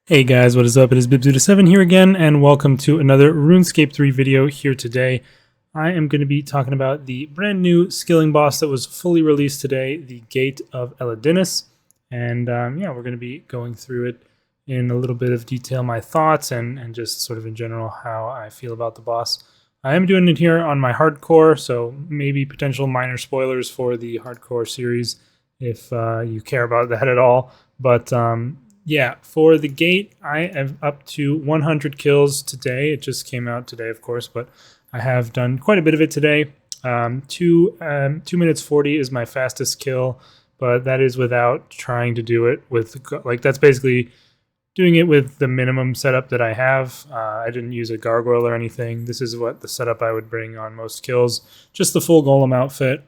Hey guys, what is up? It is Bibzuda7 here again, and welcome to another RuneScape 3 video here today. I am going to be talking about the brand new skilling boss that was fully released today, the Gate of Elidinis. And yeah, we're going to be going through it in a little bit of detail, my thoughts, and just sort of in general how I feel about the boss. I am doing it here on my hardcore, so maybe potential minor spoilers for the hardcore series if you care about that at all. But yeah, for the gate, I am up to 100 kills today. It just came out today, of course, but I have done quite a bit of it today. 2 minutes 40 is my fastest kill, but that is without trying to do it with, like, that's basically doing it with the minimum setup that I have. I didn't use a gargoyle or anything. This is what the setup I would bring on most kills. Just the full golem outfit.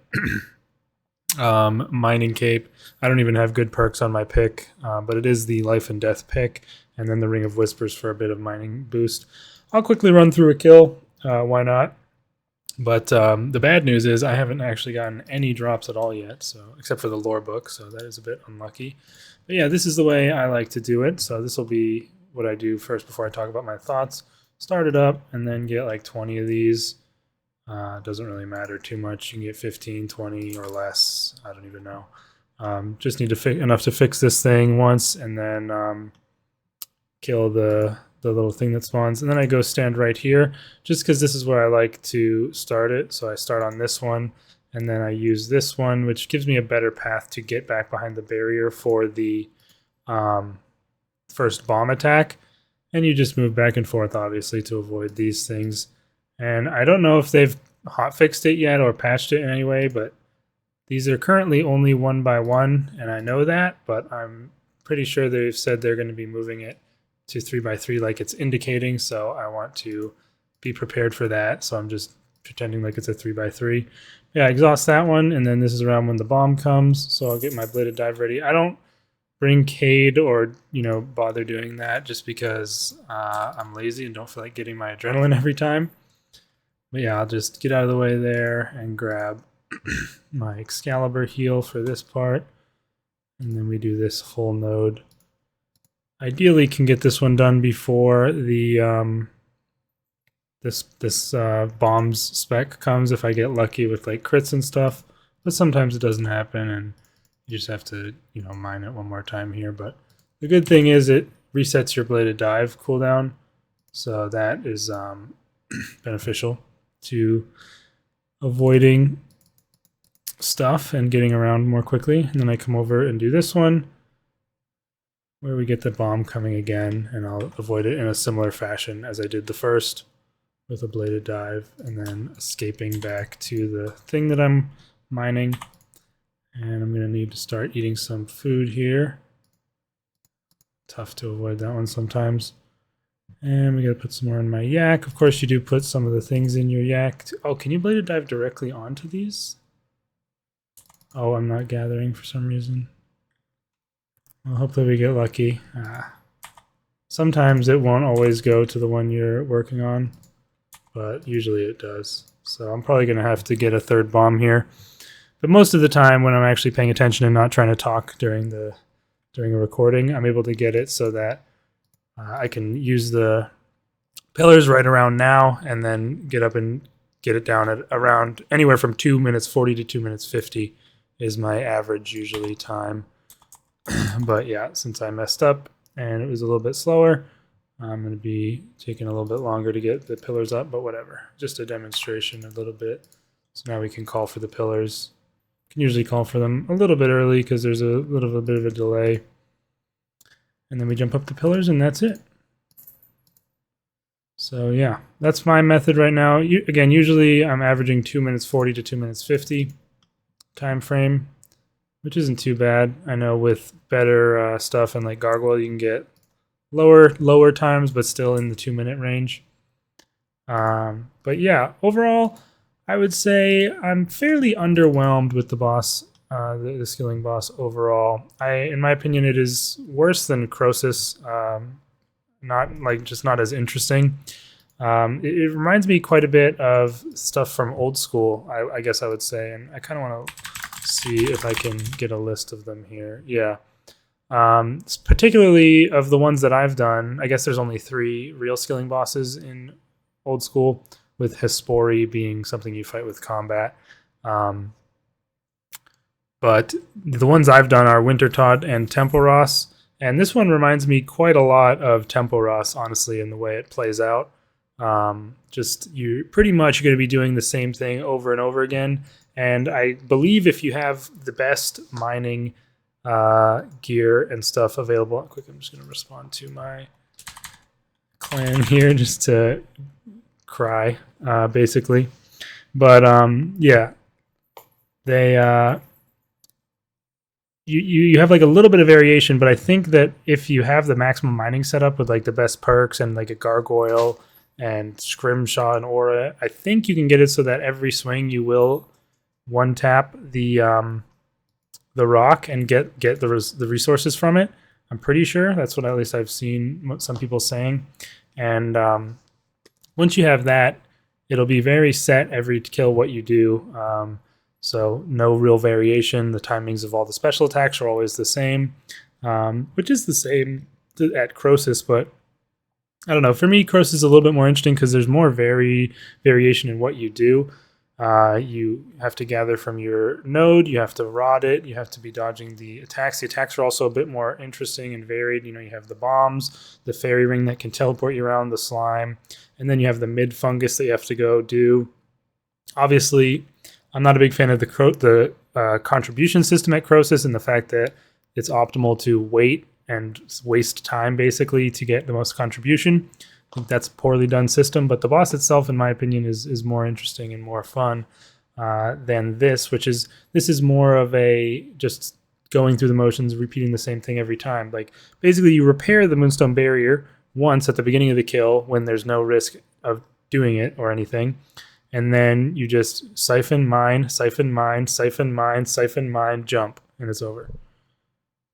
Mining cape. I don't even have good perks on my pick, but it is the life and death pick, and then the Ring of Whispers for a bit of mining boost. I'll quickly run through a kill. Why not? But the bad news is I haven't actually gotten any drops at all yet, so except for the lore book, so that is a bit unlucky. But yeah, this is the way I like to do it. So this will be what I do first before I talk about my thoughts. Start it up and then get like 20 of these. Doesn't really matter too much. You can get 15, 20, or less. I don't even know. Just need to enough to fix this thing once, and then kill the little thing that spawns. And then I go stand right here, just because this is where I like to start it. So I start on this one, and then I use this one, which gives me a better path to get back behind the barrier for the first bomb attack. And you just move back and forth, obviously, to avoid these things. And I don't know if they've hotfixed it yet or patched it in any way, but these are currently only 1 by 1, and I know that, but I'm pretty sure they've said they're going to be moving it to 3 by 3 like it's indicating, so I want to be prepared for that, so I'm just pretending like it's a 3 by 3. Yeah, exhaust that one, and then this is around when the bomb comes, so I'll get my bladed dive ready. I don't bring Cade or, bother doing that just because I'm lazy and don't feel like getting my adrenaline every time. But yeah, I'll just get out of the way there and grab my Excalibur heal for this part. And then we do this full node. Ideally can get this one done before the this bombs spec comes if I get lucky with like crits and stuff. But sometimes it doesn't happen and you just have to, mine it one more time here. But the good thing is it resets your bladed dive cooldown. So that is beneficial to avoiding stuff and getting around more quickly. And then I come over and do this one where we get the bomb coming again, and I'll avoid it in a similar fashion as I did the first with a bladed dive, and then escaping back to the thing that I'm mining. And I'm going to need to start eating some food here. Tough to avoid that one sometimes. And we got to put some more in my yak. Of course, you do put some of the things in your yak. Oh, can you bladed dive directly onto these? Oh, I'm not gathering for some reason. Well, hopefully we get lucky. Sometimes it won't always go to the one you're working on, but usually it does. So I'm probably going to have to get a third bomb here. But most of the time when I'm actually paying attention and not trying to talk during a recording, I'm able to get it so that I can use the pillars right around now and then get up and get it down at around anywhere from 2 minutes 40 to 2 minutes 50 is my average usually time. But yeah, since I messed up and it was a little bit slower, I'm going to be taking a little bit longer to get the pillars up, but whatever. Just a demonstration a little bit. So now we can call for the pillars. Can usually call for them a little bit early because there's a little bit of a delay. And then we jump up the pillars, and that's it. So yeah, that's my method right now. Again, usually I'm averaging 2 minutes 40 to 2 minutes 50 time frame, which isn't too bad. I know with better stuff and like Gargoyle, you can get lower times, but still in the 2 minute range. But yeah, overall, I would say I'm fairly underwhelmed with the boss. The skilling boss overall. In my opinion, it is worse than Croesus. Not as interesting. It reminds me quite a bit of stuff from old school, I guess I would say, and I kind of want to see if I can get a list of them here. Yeah. Particularly of the ones that I've done, I guess there's only 3 real skilling bosses in old school, with Hespori being something you fight with combat. But the ones I've done are Wintertodt and Temporos, and this one reminds me quite a lot of Temporos, honestly, in the way it plays out. Just you're pretty much going to be doing the same thing over and over again. And I believe if you have the best mining gear and stuff available, quick, I'm just going to respond to my clan here just to cry, basically. But yeah, they you have like a little bit of variation, but I think that if you have the maximum mining setup with like the best perks and like a gargoyle and scrimshaw and aura, I think you can get it so that every swing you will one tap the rock and get the resources from it. I'm pretty sure that's what at least I've seen some people saying. And once you have that, it'll be very set every kill what you do. So no real variation. The timings of all the special attacks are always the same, which is the same at Crosis, but I don't know. For me, Crosis is a little bit more interesting because there's more variation in what you do. You have to gather from your node, you have to rod it, you have to be dodging the attacks. The attacks are also a bit more interesting and varied. You know, you have the bombs, the fairy ring that can teleport you around, the slime, and then you have the mid fungus that you have to go do. Obviously, I'm not a big fan of the contribution system at Crosis and the fact that it's optimal to wait and waste time basically to get the most contribution. I think that's a poorly done system, but the boss itself, in my opinion, is more interesting and more fun than this, this is more of a just going through the motions, repeating the same thing every time. Like basically you repair the Moonstone Barrier once at the beginning of the kill when there's no risk of doing it or anything. And then you just siphon, mine, siphon, mine, siphon, mine, siphon, mine, jump, and it's over.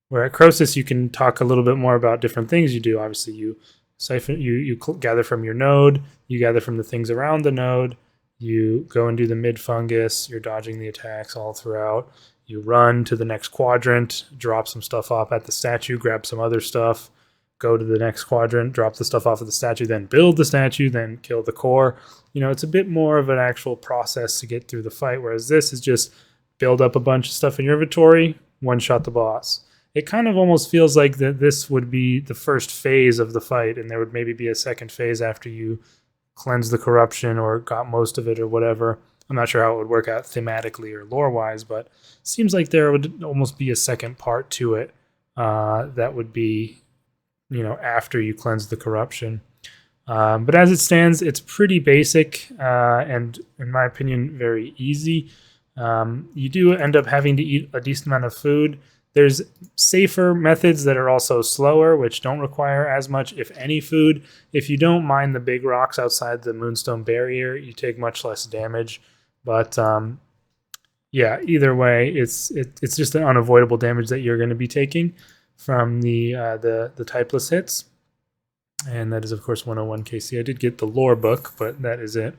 Where at Crosis, you can talk a little bit more about different things you do. Obviously, you siphon, you gather from your node, you gather from the things around the node, you go and do the mid fungus, you're dodging the attacks all throughout. You run to the next quadrant, drop some stuff off at the statue, grab some other stuff, go to the next quadrant, drop the stuff off of the statue, then build the statue, then kill the core. You know, it's a bit more of an actual process to get through the fight, whereas this is just build up a bunch of stuff in your inventory, one-shot the boss. It kind of almost feels like that this would be the first phase of the fight, and there would maybe be a second phase after you cleanse the corruption or got most of it or whatever. I'm not sure how it would work out thematically or lore-wise, but it seems like there would almost be a second part to it that would be, you know, after you cleanse the corruption. But as it stands, it's pretty basic and, in my opinion, very easy. You do end up having to eat a decent amount of food. There's safer methods that are also slower, which don't require as much, if any, food. If you don't mine the big rocks outside the Moonstone Barrier, you take much less damage. But yeah, either way, it's just an unavoidable damage that you're going to be taking from the typeless hits. And that is, of course, 101 KC. I did get the lore book, but that is it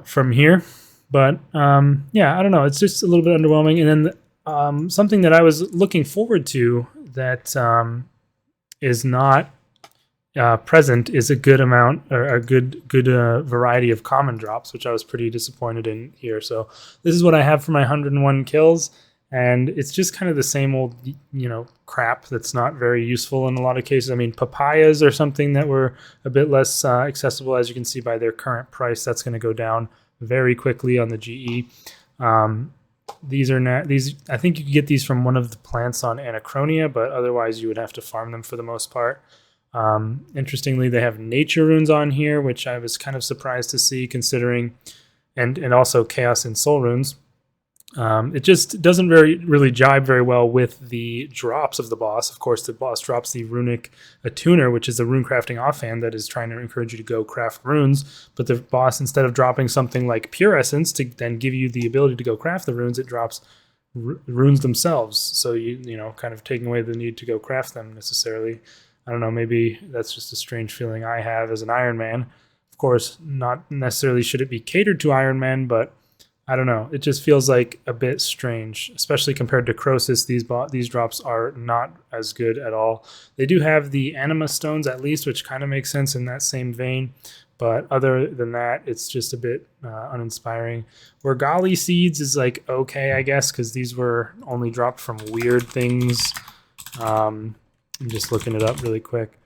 from here. But yeah, I don't know. It's just a little bit underwhelming. And then something that I was looking forward to that is not present is a good amount or a good variety of common drops, which I was pretty disappointed in here. So this is what I have for my 101 kills. And it's just kind of the same old, you know, crap that's not very useful in a lot of cases. I mean, papayas are something that were a bit less accessible, as you can see by their current price. That's going to go down very quickly on the GE. These are not these. I think you could get these from one of the plants on Anachronia, but otherwise you would have to farm them for the most part. Interestingly, they have nature runes on here, which I was kind of surprised to see, considering, and also chaos and soul runes. It just doesn't really jibe very well with the drops of the boss. Of course, the boss drops the runic attuner, which is the rune crafting offhand that is trying to encourage you to go craft runes. But the boss, instead of dropping something like pure essence to then give you the ability to go craft the runes, it drops runes themselves. So you know, kind of taking away the need to go craft them necessarily. I don't know. Maybe that's just a strange feeling I have as an Iron Man. Of course, not necessarily should it be catered to Iron Man, but I don't know. It just feels like a bit strange, especially compared to Crosis. These drops are not as good at all. They do have the Anima Stones at least, which kind of makes sense in that same vein. But other than that, it's just a bit uninspiring. Worgali Seeds is like okay, I guess, because these were only dropped from weird things. I'm just looking it up really quick.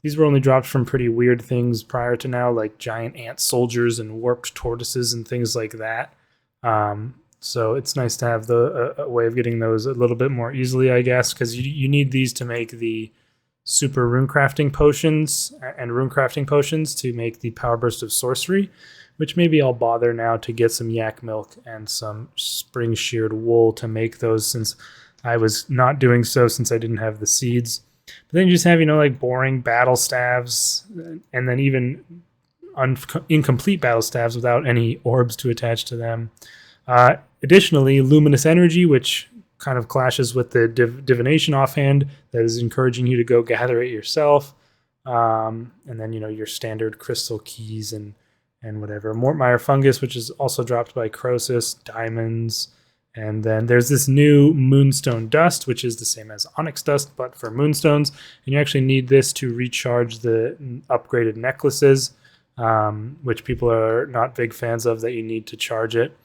These were only dropped from pretty weird things prior to now, like giant ant soldiers and warped tortoises and things like that. So it's nice to have a way of getting those a little bit more easily, I guess, because you need these to make the super rune crafting potions and rune crafting potions to make the power burst of sorcery, which maybe I'll bother now to get some yak milk and some spring sheared wool to make those, since I was not doing so since I didn't have the seeds. But then you just have, like boring battle staves, and then even incomplete battle staves without any orbs to attach to them. Additionally, luminous energy, which kind of clashes with the divination offhand, that is encouraging you to go gather it yourself. And then, your standard crystal keys and whatever. Mortmire fungus, which is also dropped by Crosis, diamonds. And then there's this new moonstone dust, which is the same as onyx dust, but for moonstones. And you actually need this to recharge the upgraded necklaces, which people are not big fans of, that you need to charge it.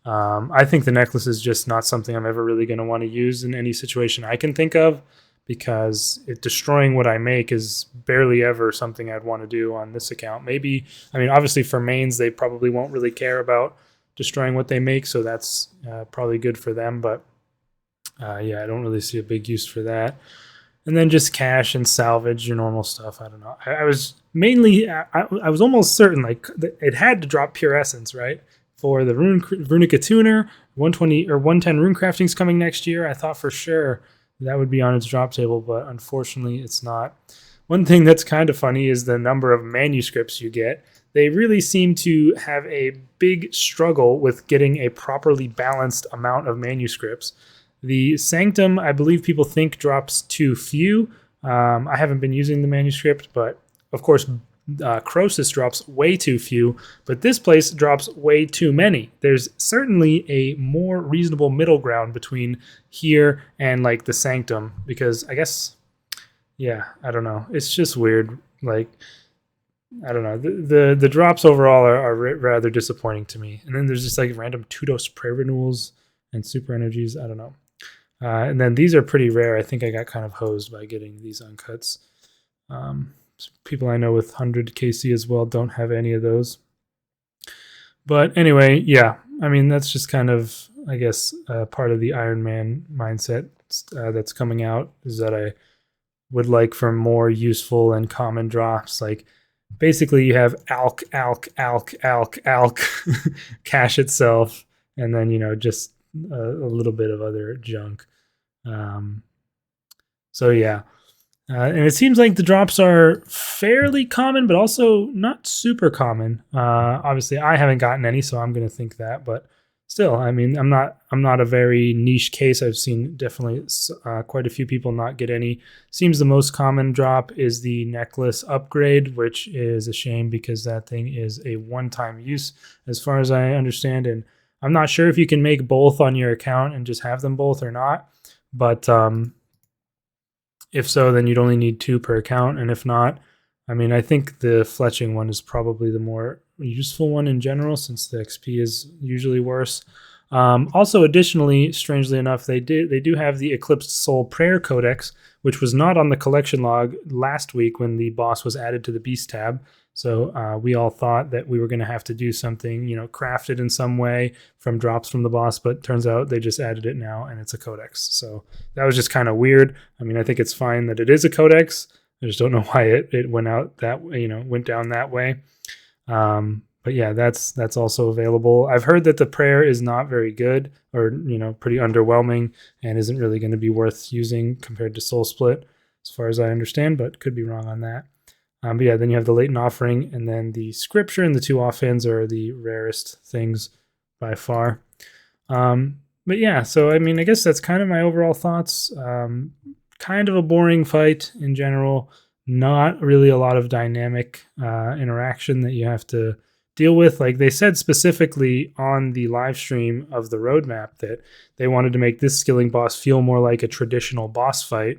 I think the necklace is just not something I'm ever really going to want to use in any situation I can think of, because destroying what I make is barely ever something I'd want to do on this account. Maybe, obviously for mains, they probably won't really care about destroying what they make, so that's probably good for them, but I don't really see a big use for that. And then just cash and salvage, your normal stuff. I don't know. I was mainly, I was almost certain like it had to drop pure essence, right? For the Runica Tuner, 120 or 110 rune crafting's coming next year. I thought for sure that would be on its drop table, but unfortunately it's not. One thing that's kind of funny is the number of manuscripts you get. They really seem to have a big struggle with getting a properly balanced amount of manuscripts. The Sanctum, I believe people think, drops too few. I haven't been using the manuscript, but of course Crosis drops way too few, but this place drops way too many. There's certainly a more reasonable middle ground between here and like the Sanctum, because I guess, I don't know. It's just weird. Like, I don't know. The drops overall are rather disappointing to me. And then there's just like random 2-dose prayer renewals and super energies. I don't know. And then these are pretty rare. I think I got kind of hosed by getting these uncuts. People I know with 100 KC as well don't have any of those. But anyway, that's just kind of, I guess, part of the Iron Man mindset that's coming out, is that I would like for more useful and common drops. Like, basically you have alk, cash itself, and then, just a little bit of other junk. And it seems like the drops are fairly common, but also not super common. Obviously, I haven't gotten any, so I'm going to think that. But still, I'm not a very niche case. I've seen definitely quite a few people not get any. Seems the most common drop is the necklace upgrade, which is a shame because that thing is a one-time use, as far as I understand. And I'm not sure if you can make both on your account and just have them both or not. But if so, then you'd only need 2 per account. And if not, I think the fletching one is probably the more useful one in general, since the XP is usually worse. Also, additionally, strangely enough, they do have the Eclipsed Soul Prayer Codex, which was not on the collection log last week when the boss was added to the Beast tab. So we all thought that we were going to have to do something, crafted in some way from drops from the boss, but turns out they just added it now and it's a codex. So that was just kind of weird. I think it's fine that it is a codex. I just don't know why it went out that way, went down that way. But yeah, that's also available. I've heard that the prayer is not very good, or pretty underwhelming, and isn't really going to be worth using compared to Soul Split, as far as I understand, but could be wrong on that. But yeah, then you have the latent offering, and then the scripture and the 2 offhands are the rarest things by far. But yeah, so I guess that's kind of my overall thoughts. Kind of a boring fight in general. Not really a lot of dynamic interaction that you have to deal with. Like they said specifically on the live stream of the roadmap that they wanted to make this skilling boss feel more like a traditional boss fight.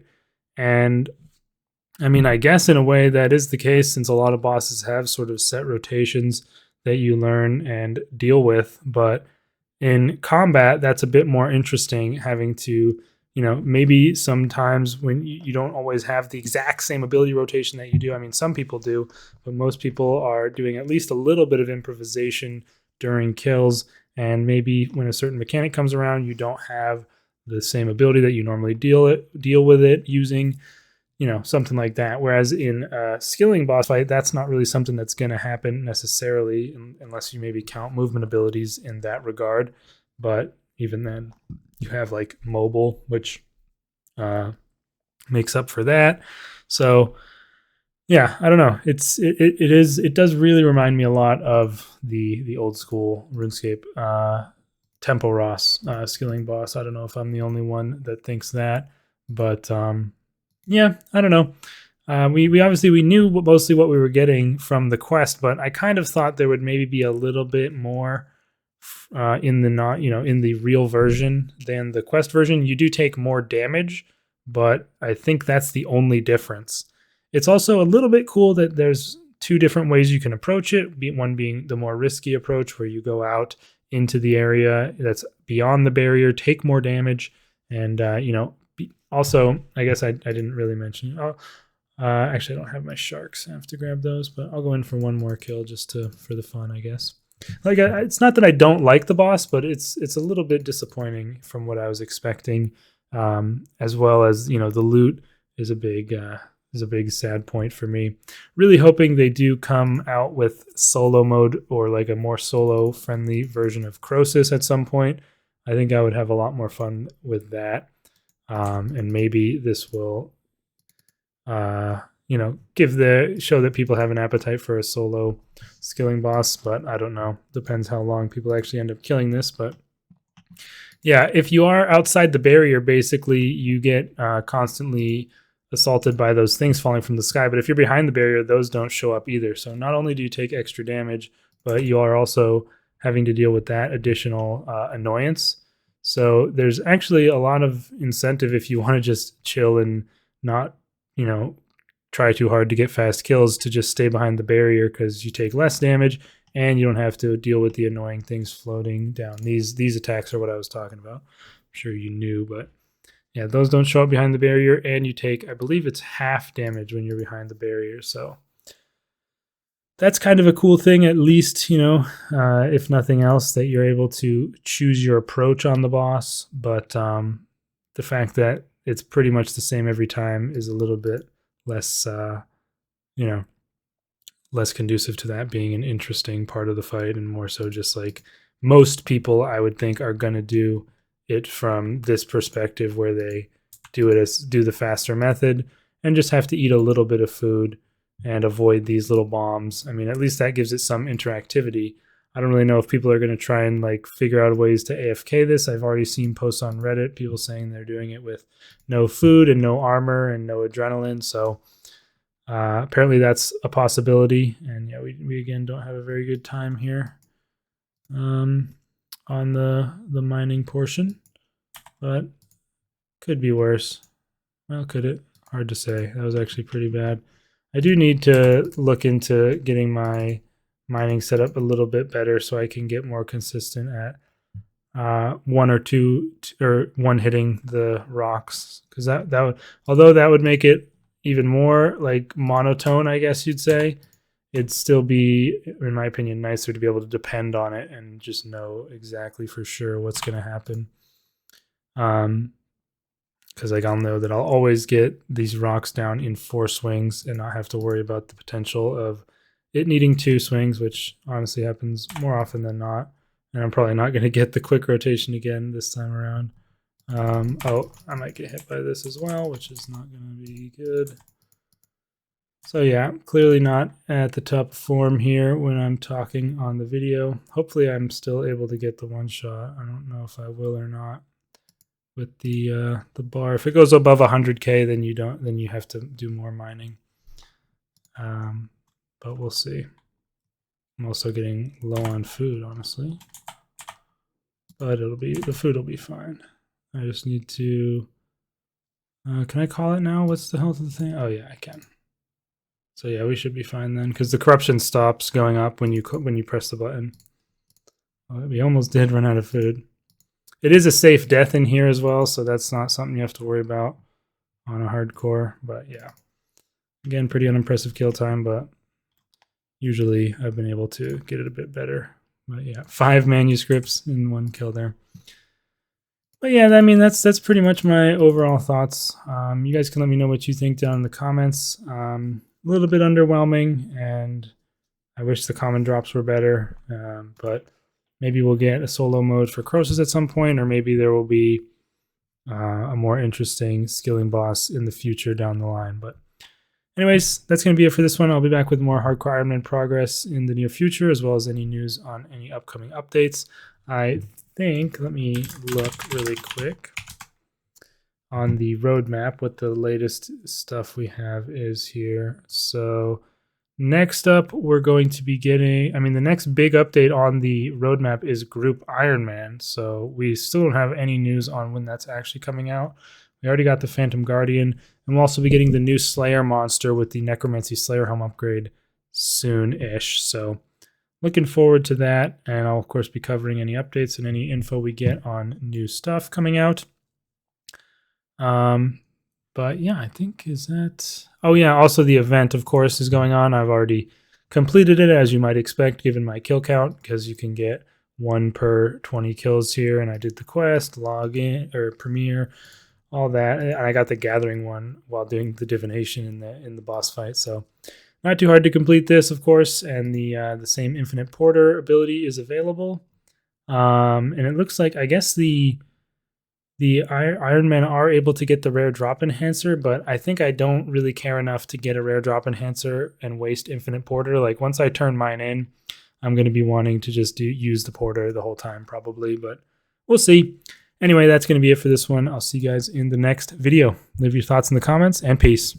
And I mean, I guess in a way that is the case, since a lot of bosses have sort of set rotations that you learn and deal with. But in combat, that's a bit more interesting, having to, maybe sometimes when you don't always have the exact same ability rotation that you do. I mean, some people do, but most people are doing at least a little bit of improvisation during kills. And maybe when a certain mechanic comes around, you don't have the same ability that you normally deal with it using, something like that. Whereas in a skilling boss fight, that's not really something that's going to happen necessarily, unless you maybe count movement abilities in that regard. But even then, you have like mobile, which makes up for that. So yeah, I don't know. It does really remind me a lot of the old school RuneScape Tempo Ross skilling boss. I don't know if I'm the only one that thinks that, but yeah, I don't know. We obviously we knew mostly what we were getting from the quest, but I kind of thought there would maybe be a little bit more in the real version than the quest version. You do take more damage, but I think that's the only difference. It's also a little bit cool that there's two different ways you can approach it. One being the more risky approach, where you go out into the area that's beyond the barrier, take more damage, and also, I guess I didn't really mention. Actually, I don't have my sharks. I have to grab those, but I'll go in for one more kill just for the fun, I guess. Like, it's not that I don't like the boss, but it's a little bit disappointing from what I was expecting. As well as the loot is a big sad point for me. Really hoping they do come out with solo mode, or like a more solo friendly version of Croesus at some point. I think I would have a lot more fun with that. And maybe this will, show that people have an appetite for a solo skilling boss, but I don't know. Depends how long people actually end up killing this. But yeah, if you are outside the barrier, basically you get constantly assaulted by those things falling from the sky. But if you're behind the barrier, those don't show up either. So not only do you take extra damage, but you are also having to deal with that additional annoyance. So there's actually a lot of incentive if you want to just chill and not, try too hard to get fast kills, to just stay behind the barrier, because you take less damage and you don't have to deal with the annoying things floating down. These attacks are what I was talking about. I'm sure you knew, but yeah, those don't show up behind the barrier, and you take, I believe it's half damage when you're behind the barrier. So that's kind of a cool thing, at least, if nothing else, that you're able to choose your approach on the boss. But the fact that it's pretty much the same every time is a little bit less, less conducive to that being an interesting part of the fight, and more so just like most people, I would think, are going to do it from this perspective, where they do the faster method and just have to eat a little bit of food and avoid these little bombs. I mean, at least that gives it some interactivity. I don't really know if people are going to try and like figure out ways to AFK this. I've already seen posts on Reddit, people saying they're doing it with no food and no armor and no adrenaline. So apparently that's a possibility. And yeah, we again don't have a very good time here on the mining portion, but could be worse. Well, could it? Hard to say. That was actually pretty bad. I do need to look into getting my mining set up a little bit better so I can get more consistent at one hitting the rocks, because that would, although that would make it even more like monotone, I guess you'd say, it'd still be, in my opinion, nicer to be able to depend on it and just know exactly for sure what's going to happen. Because like I'll know that I'll always get these rocks down in 4 swings and not have to worry about the potential of it needing 2 swings, which honestly happens more often than not. And I'm probably not going to get the quick rotation again this time around. Oh, I might get hit by this as well, which is not going to be good. So yeah, clearly not at the top of form here when I'm talking on the video. Hopefully I'm still able to get the one shot. I don't know if I will or not with the bar. If it goes above 100k, then you have to do more mining. But we'll see. I'm also getting low on food, honestly. But the food will be fine. I just need to, can I call it now? What's the health of the thing? Oh yeah, I can. So yeah, we should be fine then, because the corruption stops going up when you press the button. Oh, we almost did run out of food. It is a safe death in here as well, so that's not something you have to worry about on a hardcore. But yeah, again, pretty unimpressive kill time, but usually I've been able to get it a bit better. But yeah, 5 manuscripts in 1 kill there. But yeah, I mean, that's pretty much my overall thoughts. You guys can let me know what you think down in the comments. A little bit underwhelming, and I wish the common drops were better, but maybe we'll get a solo mode for Croesus at some point, or maybe there will be a more interesting skilling boss in the future down the line. But anyways, that's going to be it for this one. I'll be back with more Hardcore Iron Man progress in the near future, as well as any news on any upcoming updates. I think, let me look really quick on the roadmap what the latest stuff we have is here. So next up, we're going to be getting, the next big update on the roadmap is Group Iron Man. So we still don't have any news on when that's actually coming out. We already got the Phantom Guardian, and we'll also be getting the new Slayer monster with the Necromancy Slayer helm upgrade soon-ish. So looking forward to that, and I'll of course be covering any updates and any info we get on new stuff coming out. But yeah, I think is that. Oh yeah, also the event, of course, is going on. I've already completed it, as you might expect, given my kill count, because you can get 1 per 20 kills here, and I did the quest, log in or premiere, all that, and I got the gathering one while doing the divination in the boss fight. So not too hard to complete this, of course, and the same Infinite Porter ability is available. And it looks like, I guess the Iron Men are able to get the rare drop enhancer, but I think I don't really care enough to get a rare drop enhancer and waste Infinite Porter. Like, once I turn mine in, I'm going to be wanting to just use the Porter the whole time probably, but we'll see. Anyway, that's going to be it for this one. I'll see you guys in the next video. Leave your thoughts in the comments, and peace.